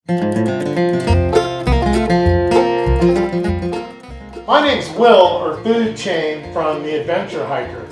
My name's Will, or Food Chain, from the Adventure Hiker.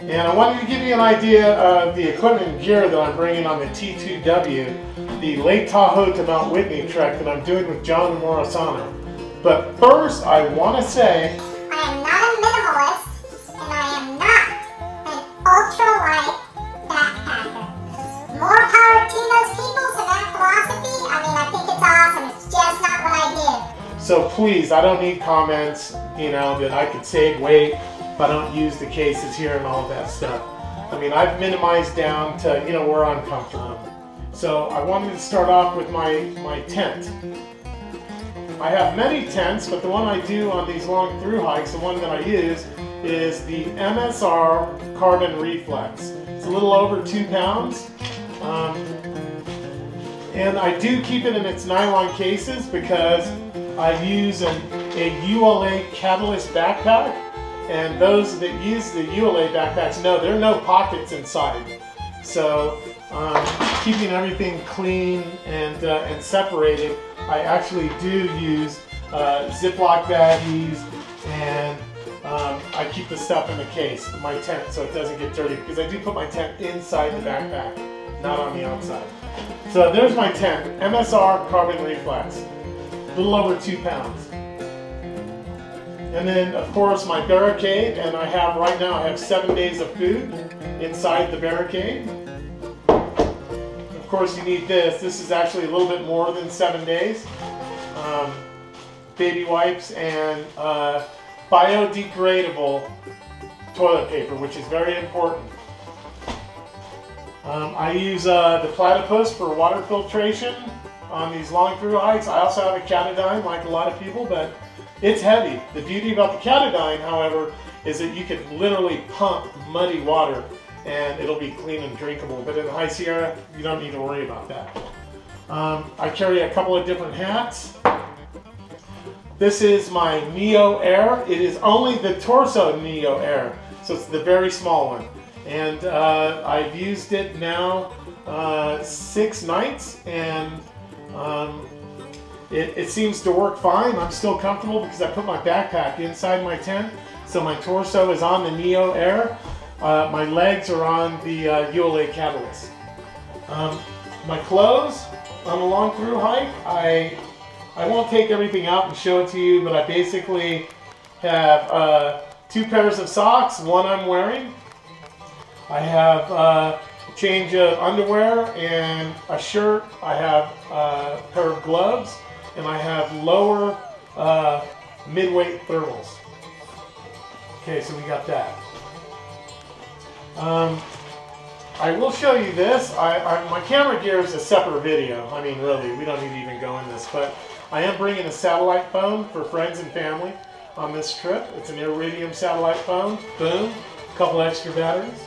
And I wanted to give you an idea of the equipment and gear that I'm bringing on the T2W, the Lake Tahoe to Mount Whitney trek that I'm doing with John and Morisano. But first, I want to say, I am not a minimalist, and I am not an ultralight backpacker. More power to those people for that philosophy. I think it's awesome. It's just not what I do. so please, I don't need comments, that I could save weight if I don't use the cases here and all of that stuff. I've minimized down to, where I'm comfortable. So I wanted to start off with my tent. I have many tents, but the one I do on these long through hikes, the one that I use, is the MSR Carbon Reflex. It's a little over 2 pounds. And I do keep it in its nylon cases because I use a ULA Catalyst backpack. And those that use the ULA backpacks know there are no pockets inside. So keeping everything clean and separated, I actually do use Ziploc baggies, and I keep the stuff in the case, my tent, so it doesn't get dirty, because I do put my tent inside the backpack, not on the outside. So there's my tent, MSR Carbon Reflex, a little over 2 pounds. And then, of course, my barricade, and right now I have 7 days of food inside the barricade. Of course, you need this. This is actually a little bit more than 7 days. Baby wipes and biodegradable toilet paper, which is very important. I use the platypus for water filtration on these long through hikes. I also have a Catadyne, like a lot of people, but it's heavy. The beauty about the Catadyne, however, is that you can literally pump muddy water and it'll be clean and drinkable. But in the High Sierra, you don't need to worry about that. I carry a couple of different hats. This is my Neo Air. It is only the torso Neo Air, so it's the very small one. And I've used it now 6 nights, and it seems to work fine. I'm still comfortable because I put my backpack inside my tent, so my torso is on the Neo Air. My legs are on the ULA Catalyst. My clothes on a long through hike, I won't take everything out and show it to you, but I basically have 2 pairs of socks, one I'm wearing. I have a change of underwear and a shirt. I have a pair of gloves, and I have lower mid-weight thermals. Okay, so we got that. I will show you this. My camera gear is a separate video. Really, we don't need to even go in this, but I am bringing a satellite phone for friends and family on this trip. It's an Iridium satellite phone. Boom, a couple extra batteries.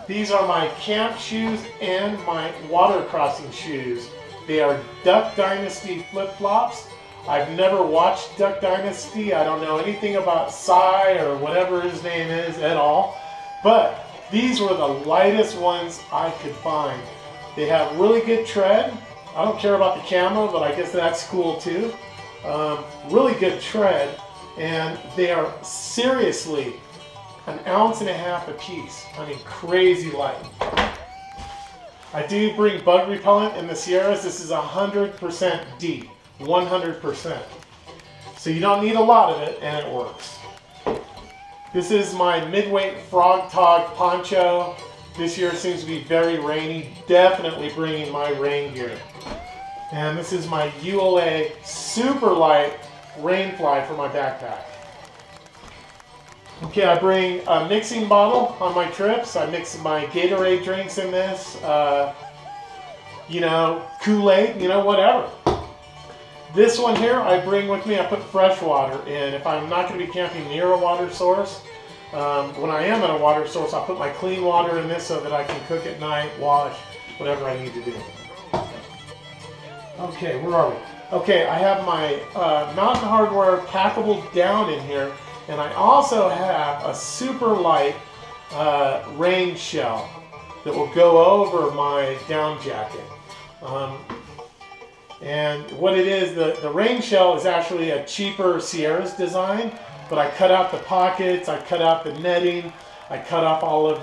These are my camp shoes and my water crossing shoes. They are Duck Dynasty flip-flops. I've never watched Duck Dynasty. I don't know anything about Cy or whatever his name is at all. But these were the lightest ones I could find. They have really good tread. I don't care about the camo, but I guess that's cool too. Really good tread, and they are seriously 1.5 ounces a piece. Crazy light. I do bring bug repellent in the Sierras. This is 100% deep, 100%. So you don't need a lot of it, and it works. This is my midweight Frog Tog poncho. This year seems to be very rainy. Definitely bringing my rain gear. And this is my ULA super light rain fly for my backpack. Okay, I bring a mixing bottle on my trips. I mix my Gatorade drinks in this, Kool-Aid, whatever. This one here I bring with me. I put fresh water in. If I'm not going to be camping near a water source, when I am at a water source, I'll put my clean water in this so that I can cook at night, wash, whatever I need to do. Okay, where are we? Okay, I have my Mountain Hardwear packable down in here, and I also have a super light rain shell that will go over my down jacket. And what it is, the rain shell is actually a cheaper Sierra's design, but I cut out the pockets, I cut out the netting, I cut off all of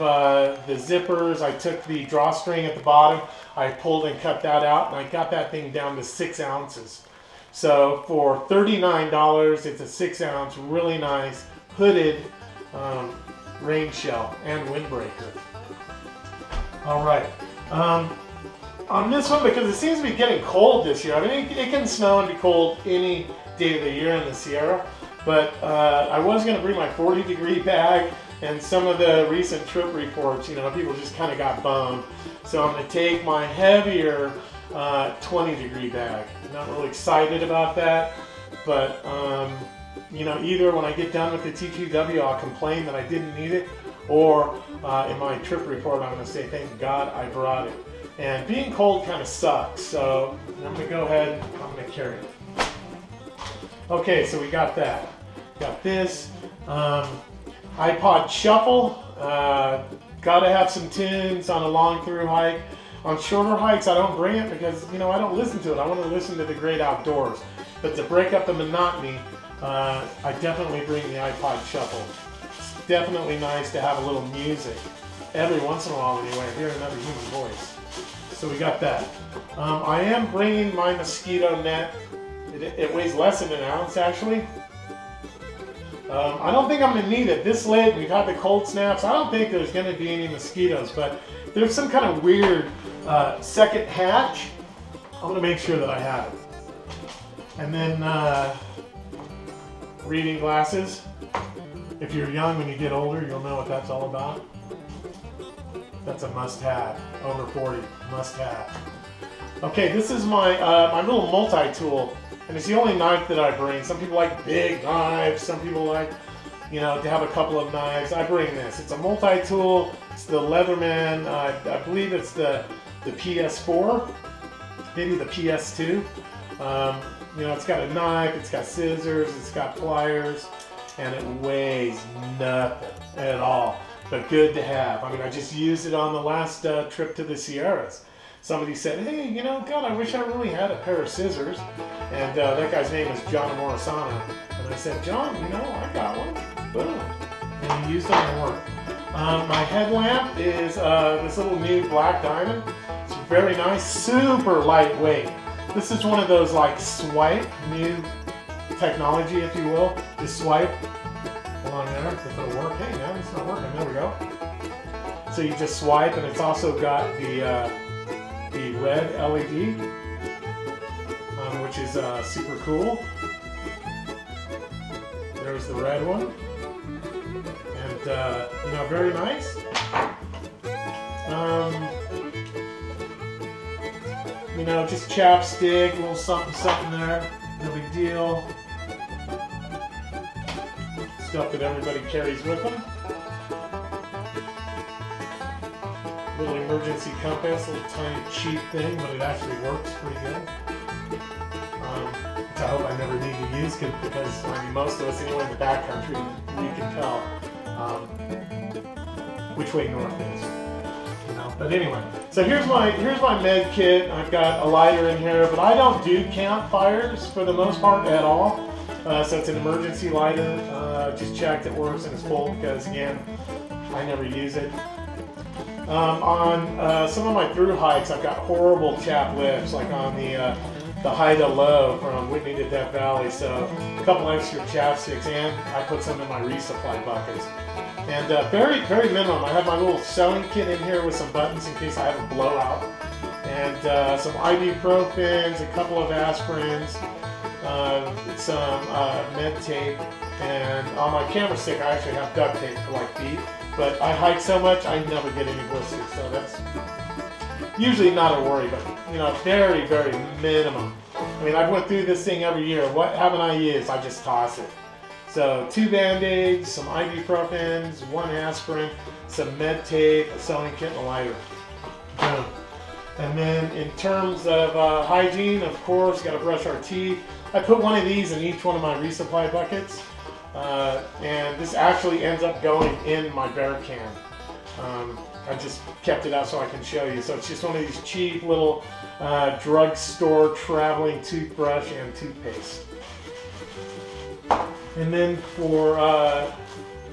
the zippers, I took the drawstring at the bottom, I pulled and cut that out, and I got that thing down to 6 ounces. So for $39, it's a 6 ounce, really nice, hooded rain shell and windbreaker. All right. On this one, because it seems to be getting cold this year. I mean, it can snow and be cold any day of the year in the Sierra, but I was going to bring my 40-degree bag, and some of the recent trip reports, you know, people just kind of got bummed. So I'm going to take my heavier 20-degree bag. I'm not really excited about that, but you know, either when I get done with the T2W, I'll complain that I didn't need it, or in my trip report, I'm going to say, thank God I brought it. And being cold kind of sucks, so I'm going to go ahead, I'm going to carry it. Okay, so we got that. Got this. iPod Shuffle. Got to have some tunes on a long through hike. On shorter hikes, I don't bring it because, you know, I don't listen to it. I want to listen to the great outdoors. But to break up the monotony, I definitely bring the iPod Shuffle. It's definitely nice to have a little music. Every once in a while, anyway, hear another human voice. So we got that. I am bringing my mosquito net. It weighs less than an ounce, actually. I don't think I'm going to need it. This late, we've had the cold snaps. I don't think there's going to be any mosquitoes, but if there's some kind of weird second hatch, I'm going to make sure that I have it. And then reading glasses. If you're young, when you get older, you'll know what that's all about. That's a must-have. Over 40, must-have. Okay, this is my my little multi-tool, and it's the only knife that I bring. Some people like big knives. Some people like, you know, to have a couple of knives. I bring this. It's a multi-tool. It's the Leatherman. I believe it's the PS4, maybe the PS2. You know, it's got a knife. It's got scissors. It's got pliers, and it weighs nothing at all. But good to have. I mean, I just used it on the last trip to the Sierras. Somebody said, hey, you know, God, I wish I really had a pair of scissors. And that guy's name is John Morisano. And I said, John, you know, I got one. Boom. And he used them to work. My headlamp is this little new black diamond. It's very nice, super lightweight. This is one of those like swipe, new technology, if you will. Just swipe. Along there, if it'll work. Hey, now it's not working. There we go. So you just swipe, and it's also got the red LED, which is super cool. There's the red one, and you know, very nice. You know, just chapstick, a little something, something there. No big deal. Stuff that everybody carries with them. Little emergency compass, a little tiny cheap thing, but it actually works pretty good. Which I hope I never need to use because I mean, most of us anyway in the backcountry, you can tell which way north is. You know? But anyway, so here's my med kit. I've got a lighter in here, but I don't do campfires for the most part at all. So it's an emergency lighter. Just checked it works and it's full because, again, I never use it. On some of my through hikes, I've got horrible chapped lips, like on the high to low from Whitney to Death Valley. So a couple extra chapsticks, and I put some in my resupply buckets. And very, very minimum. I have my little sewing kit in here with some buttons in case I have a blowout. And some ibuprofens, a couple of aspirins, some med tape, and on my camera stick I actually have duct tape for like feet, but I hike so much I never get any blisters, so that's usually not a worry, but you know, very, very minimum. I mean, I've went through this thing every year. What haven't I used? I just toss it. So 2 Band-Aids, some ibuprofens, 1 aspirin, some med tape, a sewing kit, and a lighter. Boom. And then in terms of hygiene, of course, got to brush our teeth. I put one of these in each one of my resupply buckets, and this actually ends up going in my bear can. I just kept it out so I can show you. So it's just one of these cheap little drugstore traveling toothbrush and toothpaste. And then for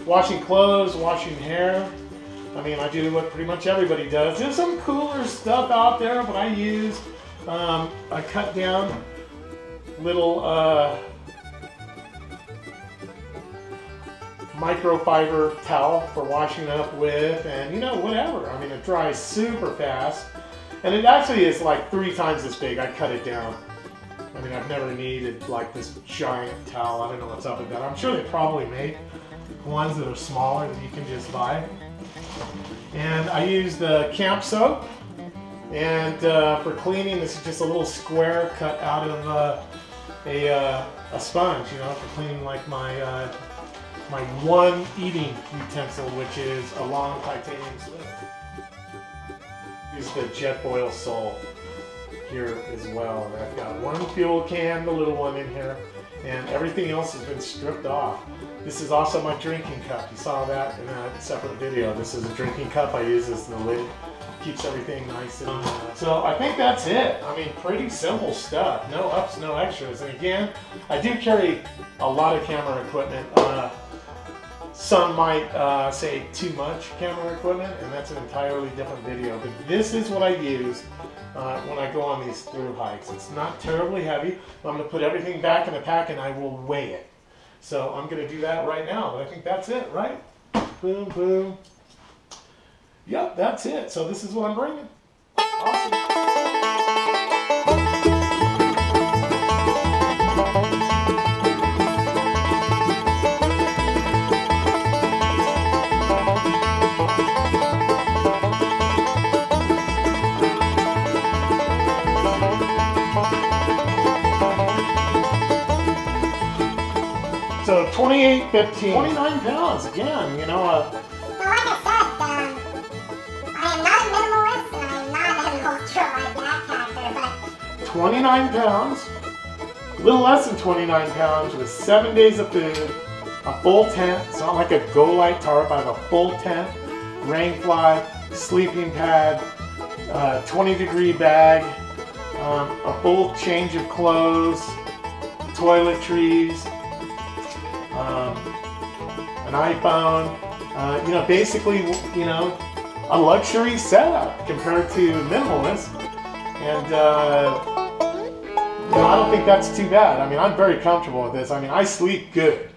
washing clothes, washing hair, I mean, I do what pretty much everybody does. There's some cooler stuff out there, but I use, I cut down little microfiber towel for washing up with, and you know, whatever. I mean, it dries super fast, and it actually is like 3 times this big. I cut it down. I mean, I've never needed like this giant towel. I don't know what's up with that. I'm sure they probably make ones that are smaller that you can just buy. And I use the camp soap, and for cleaning, this is just a little square cut out of a sponge, you know, for cleaning like my my one eating utensil, which is a long titanium spoon. Use the Jetboil Soul here as well. And I've got one fuel can, the little one in here, and everything else has been stripped off. This is also my drinking cup. You saw that in a separate video. This is a drinking cup I use as the lid. Keeps everything nice and so I think that's it. I mean, pretty simple stuff. No ups, no extras. And again, I do carry a lot of camera equipment. Some might say too much camera equipment, and that's an entirely different video. But this is what I use when I go on these through hikes. It's not terribly heavy. I'm going to put everything back in the pack and I will weigh it. So I'm going to do that right now. But I think that's it, right? Boom, boom. Yep, that's it. So this is what I'm bringing. Awesome. So 28.15, 29 pounds again, you know. Well, like I said, I am not a minimalist and I am not an ultralight backpacker, but 29 pounds, a little less than 29 pounds with 7 days of food, a full tent. It's not like a Go Light tarp. I have a full tent, rain fly, sleeping pad, 20-degree bag, a full change of clothes, toiletries, an iPhone, you know, basically, you know, a luxury setup compared to minimalist. And, you know, I don't think that's too bad. I mean, I'm very comfortable with this. I mean, I sleep good.